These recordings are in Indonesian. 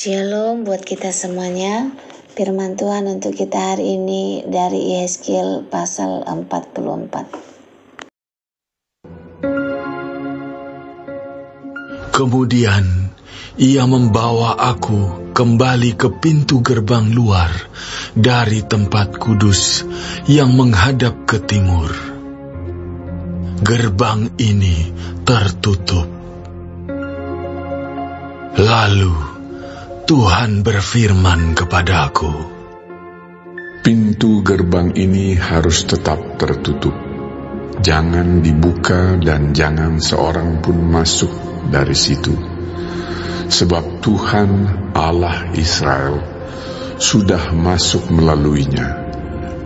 Shalom buat kita semuanya. Firman Tuhan untuk kita hari ini dari Yehezkiel pasal 44. Kemudian ia membawa aku kembali ke pintu gerbang luar dari tempat kudus yang menghadap ke timur. Gerbang ini tertutup. Lalu Tuhan berfirman kepadaku, pintu gerbang ini harus tetap tertutup. Jangan dibuka dan jangan seorang pun masuk dari situ. Sebab Tuhan Allah Israel sudah masuk melaluinya.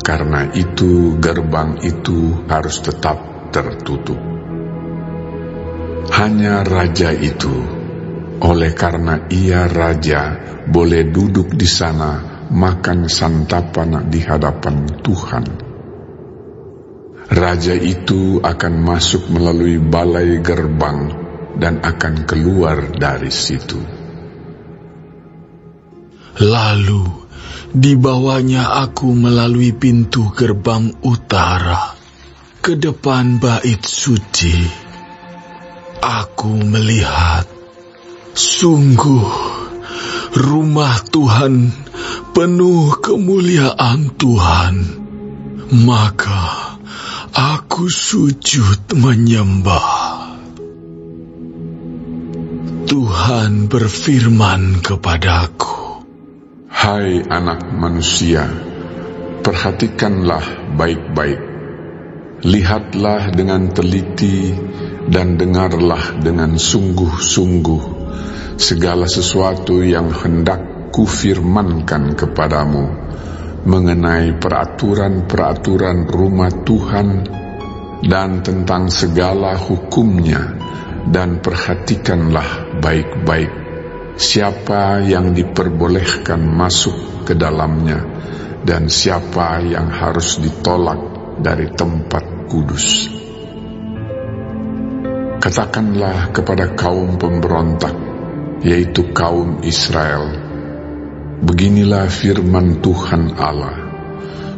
Karena itu gerbang itu harus tetap tertutup. Hanya raja itu, oleh karena ia raja, boleh duduk di sana makan santapan di hadapan Tuhan. Raja itu akan masuk melalui balai gerbang dan akan keluar dari situ. Lalu dibawanya aku melalui pintu gerbang utara ke depan bait suci. Aku melihat, sungguh rumah Tuhan penuh kemuliaan Tuhan. Maka aku sujud menyembah. Tuhan berfirman kepadaku, hai anak manusia, perhatikanlah baik-baik. Lihatlah dengan teliti dan dengarlah dengan sungguh-sungguh segala sesuatu yang hendak kufirmankan kepadamu mengenai peraturan-peraturan rumah Tuhan dan tentang segala hukumnya, dan perhatikanlah baik-baik siapa yang diperbolehkan masuk ke dalamnya dan siapa yang harus ditolak dari tempat kudus. Katakanlah kepada kaum pemberontak, yaitu kaum Israel, beginilah firman Tuhan Allah,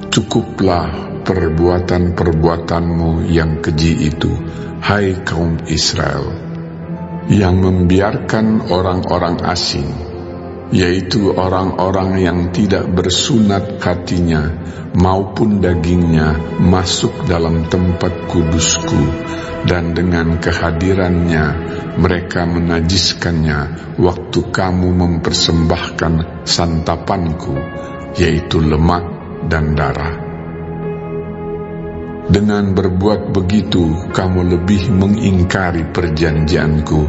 cukuplah perbuatan-perbuatanmu yang keji itu, hai kaum Israel, yang membiarkan orang-orang asing, yaitu orang-orang yang tidak bersunat hatinya maupun dagingnya, masuk dalam tempat kudusku, dan dengan kehadirannya mereka menajiskannya waktu kamu mempersembahkan santapanku, yaitu lemak dan darah. Dengan berbuat begitu kamu lebih mengingkari perjanjianku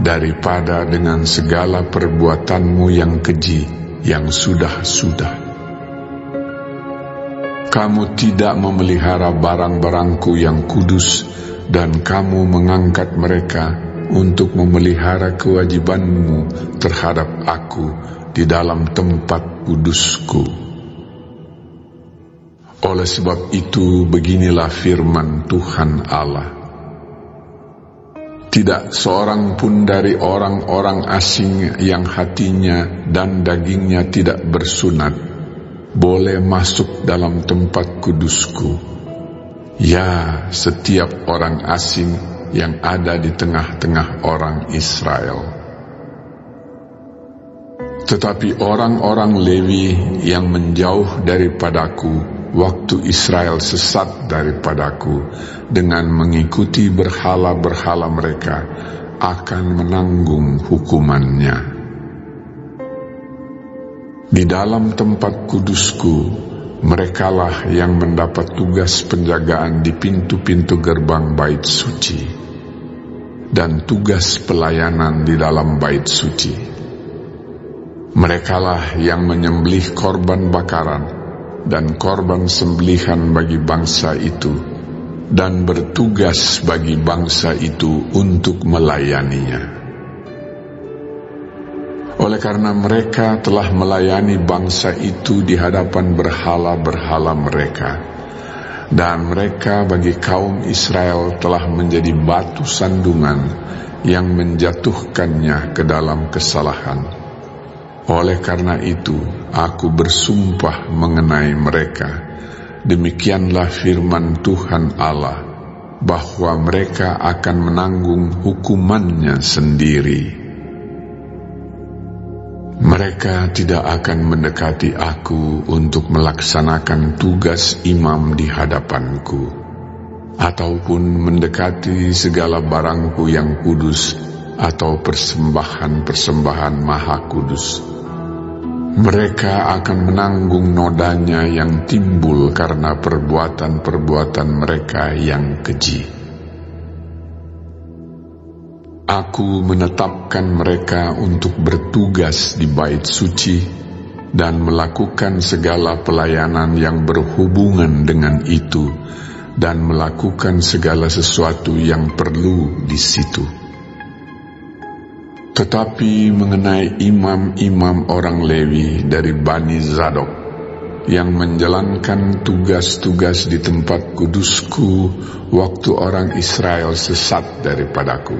daripada dengan segala perbuatanmu yang keji yang sudah-sudah. Kamu tidak memelihara barang-barangku yang kudus, dan kamu mengangkat mereka untuk memelihara kewajibanmu terhadap aku di dalam tempat kudusku. Oleh sebab itu beginilah firman Tuhan Allah, tidak seorang pun dari orang-orang asing yang hatinya dan dagingnya tidak bersunat boleh masuk dalam tempat kudusku. Ya, setiap orang asing yang ada di tengah-tengah orang Israel. Tetapi orang-orang Lewi yang menjauh daripadaku waktu Israel sesat daripadaku dengan mengikuti berhala-berhala mereka akan menanggung hukumannya. Di dalam tempat kudusku, merekalah yang mendapat tugas penjagaan di pintu-pintu gerbang bait suci dan tugas pelayanan di dalam bait suci. Merekalah yang menyembelih korban bakaran dan korban sembelihan bagi bangsa itu, dan bertugas bagi bangsa itu untuk melayaninya. Oleh karena mereka telah melayani bangsa itu di hadapan berhala-berhala mereka, dan mereka bagi kaum Israel telah menjadi batu sandungan yang menjatuhkannya ke dalam kesalahan. Oleh karena itu, aku bersumpah mengenai mereka. Demikianlah firman Tuhan Allah, bahwa mereka akan menanggung hukumannya sendiri. Mereka tidak akan mendekati aku untuk melaksanakan tugas imam di hadapanku, ataupun mendekati segala barangku yang kudus atau persembahan-persembahan maha kudus. Mereka akan menanggung nodanya yang timbul karena perbuatan-perbuatan mereka yang keji. Aku menetapkan mereka untuk bertugas di bait suci dan melakukan segala pelayanan yang berhubungan dengan itu, dan melakukan segala sesuatu yang perlu di situ. Tetapi mengenai imam-imam orang Lewi dari Bani Zadok yang menjalankan tugas-tugas di tempat kudusku waktu orang Israel sesat daripadaku,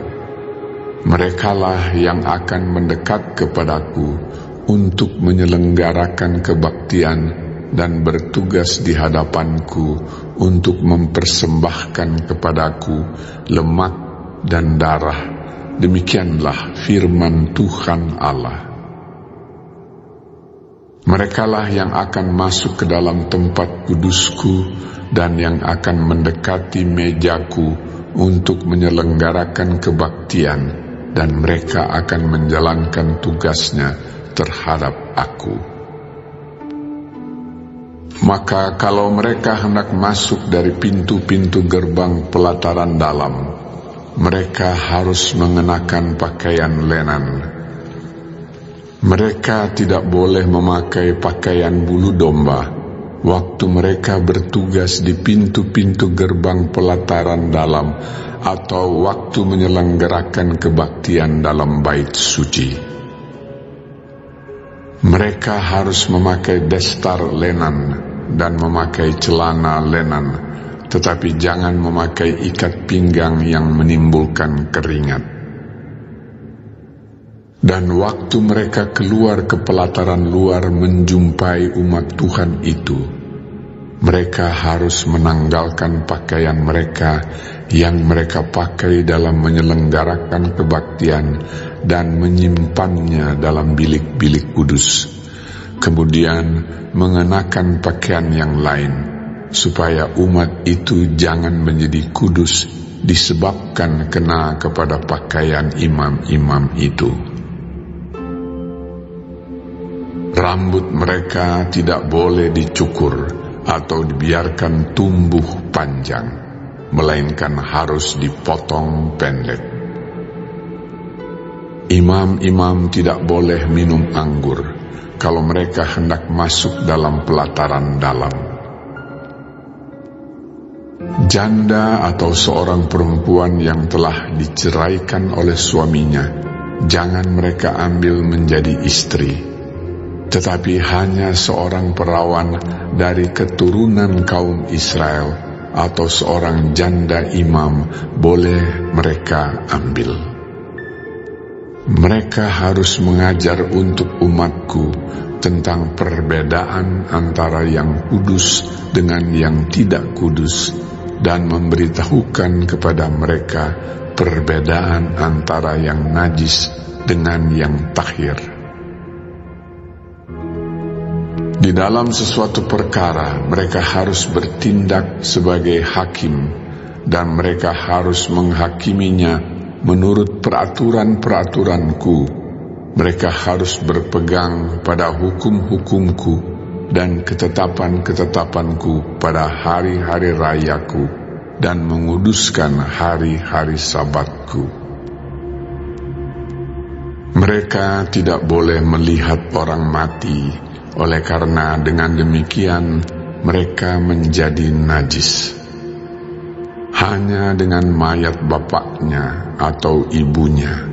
merekalah yang akan mendekat kepadaku untuk menyelenggarakan kebaktian dan bertugas di hadapanku untuk mempersembahkan kepadaku lemak dan darah. Demikianlah firman Tuhan Allah. Merekalah yang akan masuk ke dalam tempat kudusku dan yang akan mendekati mejaku untuk menyelenggarakan kebaktian, dan mereka akan menjalankan tugasnya terhadap aku. Maka kalau mereka hendak masuk dari pintu-pintu gerbang pelataran dalam, mereka harus mengenakan pakaian lenan. Mereka tidak boleh memakai pakaian bulu domba waktu mereka bertugas di pintu-pintu gerbang pelataran dalam atau waktu menyelenggarakan kebaktian dalam bait suci. Mereka harus memakai destar lenan dan memakai celana lenan, tetapi jangan memakai ikat pinggang yang menimbulkan keringat. Dan waktu mereka keluar ke pelataran luar menjumpai umat Tuhan itu, mereka harus menanggalkan pakaian mereka yang mereka pakai dalam menyelenggarakan kebaktian dan menyimpannya dalam bilik-bilik kudus, kemudian mengenakan pakaian yang lain, supaya umat itu jangan menjadi kudus disebabkan kena kepada pakaian imam-imam itu. Rambut mereka tidak boleh dicukur atau dibiarkan tumbuh panjang, melainkan harus dipotong pendek. Imam-imam tidak boleh minum anggur kalau mereka hendak masuk dalam pelataran dalam. Janda atau seorang perempuan yang telah diceraikan oleh suaminya, jangan mereka ambil menjadi istri, tetapi hanya seorang perawan dari keturunan kaum Israel atau seorang janda imam boleh mereka ambil. Mereka harus mengajar untuk umatku tentang perbedaan antara yang kudus dengan yang tidak kudus, dan memberitahukan kepada mereka perbedaan antara yang najis dengan yang tahir. Di dalam sesuatu perkara mereka harus bertindak sebagai hakim, dan mereka harus menghakiminya menurut peraturan-peraturanku. Mereka harus berpegang pada hukum-hukumku dan ketetapan-ketetapanku pada hari-hari rayaku, dan menguduskan hari-hari sabatku. Mereka tidak boleh melihat orang mati, oleh karena dengan demikian mereka menjadi najis. Hanya dengan mayat bapaknya atau ibunya,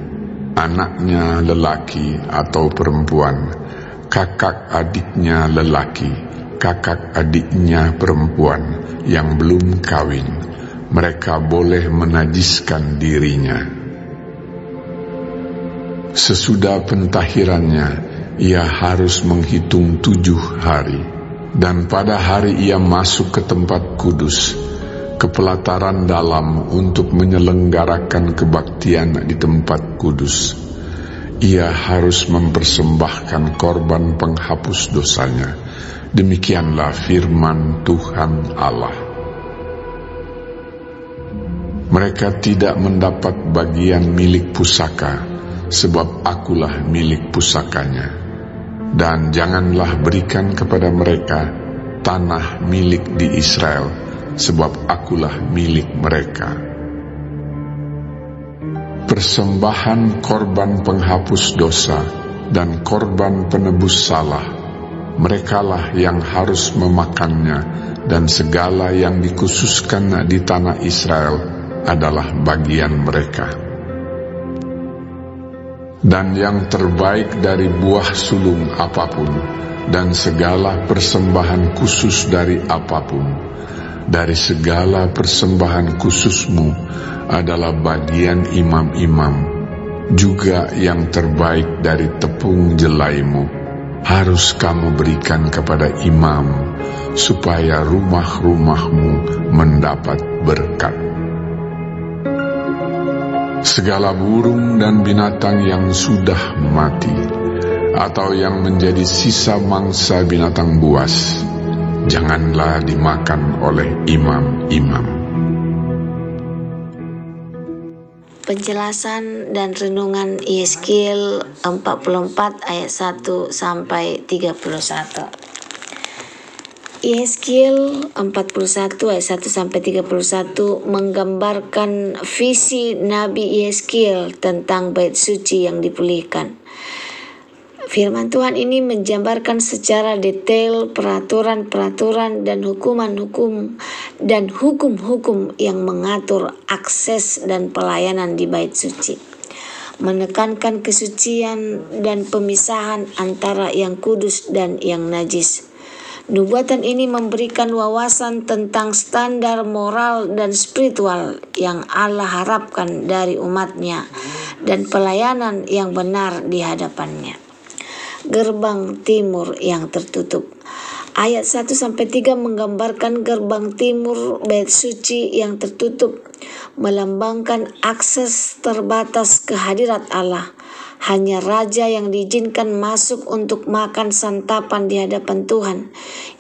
anaknya lelaki atau perempuan, kakak adiknya lelaki, kakak adiknya perempuan yang belum kawin, mereka boleh menajiskan dirinya. Sesudah pentahirannya, ia harus menghitung 7 hari. Dan pada hari ia masuk ke tempat kudus, ke pelataran dalam untuk menyelenggarakan kebaktian di tempat kudus. Ia harus mempersembahkan korban penghapus dosanya. Demikianlah firman Tuhan Allah. Mereka tidak mendapat bagian milik pusaka, sebab akulah milik pusakanya. Dan janganlah berikan kepada mereka tanah milik di Israel, sebab akulah milik mereka. Persembahan korban penghapus dosa dan korban penebus salah, merekalah yang harus memakannya, dan segala yang dikhususkan di tanah Israel adalah bagian mereka. Dan yang terbaik dari buah sulung apapun, dan segala persembahan khusus dari apapun, dari segala persembahan khususmu adalah bagian imam-imam, juga yang terbaik dari tepung jelaimu, harus kamu berikan kepada imam, supaya rumah-rumahmu mendapat berkat. Segala burung dan binatang yang sudah mati, atau yang menjadi sisa mangsa binatang buas, janganlah dimakan oleh imam-imam. Penjelasan dan renungan Yeskil 44 ayat 1 sampai 31. Yeskil 41 ayat 1 sampai 31 menggambarkan visi Nabi Yeskil tentang bait suci yang dipulihkan. Firman Tuhan ini menjabarkan secara detail peraturan-peraturan dan hukum-hukum yang mengatur akses dan pelayanan di bait suci, menekankan kesucian dan pemisahan antara yang kudus dan yang najis. Nubuatan ini memberikan wawasan tentang standar moral dan spiritual yang Allah harapkan dari umatnya dan pelayanan yang benar di hadapannya. Gerbang timur yang tertutup. Ayat 1-3 menggambarkan gerbang timur bait suci yang tertutup, melambangkan akses terbatas ke hadirat Allah. Hanya raja yang diizinkan masuk untuk makan santapan di hadapan Tuhan.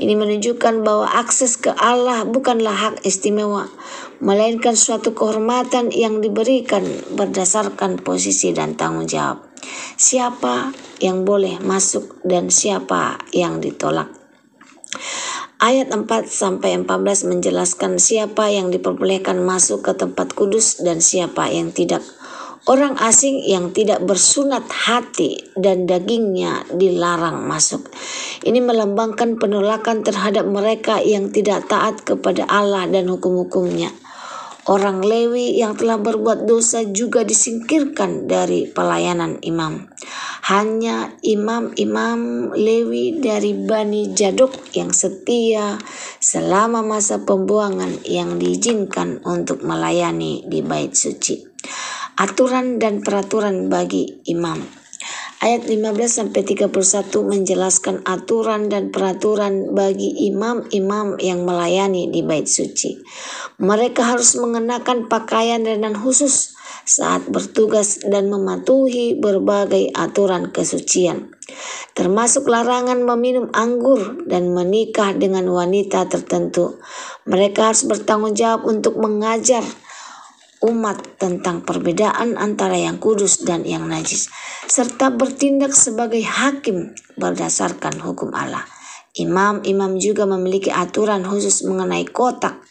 Ini menunjukkan bahwa akses ke Allah bukanlah hak istimewa, melainkan suatu kehormatan yang diberikan berdasarkan posisi dan tanggung jawab. Siapa yang boleh masuk dan siapa yang ditolak. Ayat 4-14 menjelaskan siapa yang diperbolehkan masuk ke tempat kudus dan siapa yang tidak. Orang asing yang tidak bersunat hati dan dagingnya dilarang masuk. Ini melambangkan penolakan terhadap mereka yang tidak taat kepada Allah dan hukum-hukumnya. Orang Lewi yang telah berbuat dosa juga disingkirkan dari pelayanan imam. Hanya imam-imam Lewi dari Bani Zadok yang setia selama masa pembuangan yang diizinkan untuk melayani di bait suci. Aturan dan peraturan bagi imam. Ayat 15-31 menjelaskan aturan dan peraturan bagi imam-imam yang melayani di bait suci. Mereka harus mengenakan pakaian dan khusus saat bertugas dan mematuhi berbagai aturan kesucian, termasuk larangan meminum anggur dan menikah dengan wanita tertentu. Mereka harus bertanggung jawab untuk mengajar umat tentang perbedaan antara yang kudus dan yang najis, serta bertindak sebagai hakim berdasarkan hukum Allah. Imam-imam juga memiliki aturan khusus mengenai kontak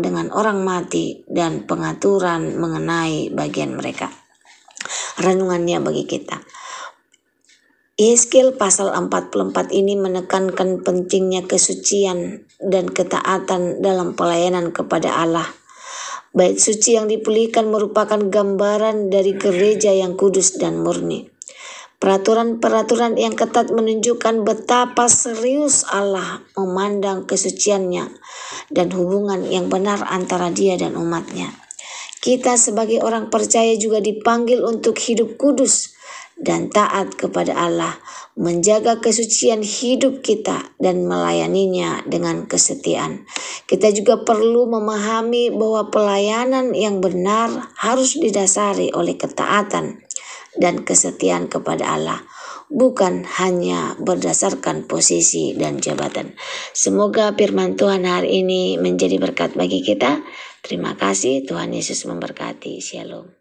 dengan orang mati dan pengaturan mengenai bagian mereka. Renungannya bagi kita. Yeskil pasal 44 ini menekankan pentingnya kesucian dan ketaatan dalam pelayanan kepada Allah. Bait suci yang dipulihkan merupakan gambaran dari gereja yang kudus dan murni. Peraturan-peraturan yang ketat menunjukkan betapa serius Allah memandang kesuciannya dan hubungan yang benar antara Dia dan umatnya. Kita sebagai orang percaya juga dipanggil untuk hidup kudus dan taat kepada Allah, menjaga kesucian hidup kita dan melayaninya dengan kesetiaan. Kita juga perlu memahami bahwa pelayanan yang benar harus didasari oleh ketaatan dan kesetiaan kepada Allah, bukan hanya berdasarkan posisi dan jabatan. Semoga firman Tuhan hari ini menjadi berkat bagi kita. Terima kasih, Tuhan Yesus memberkati. Shalom.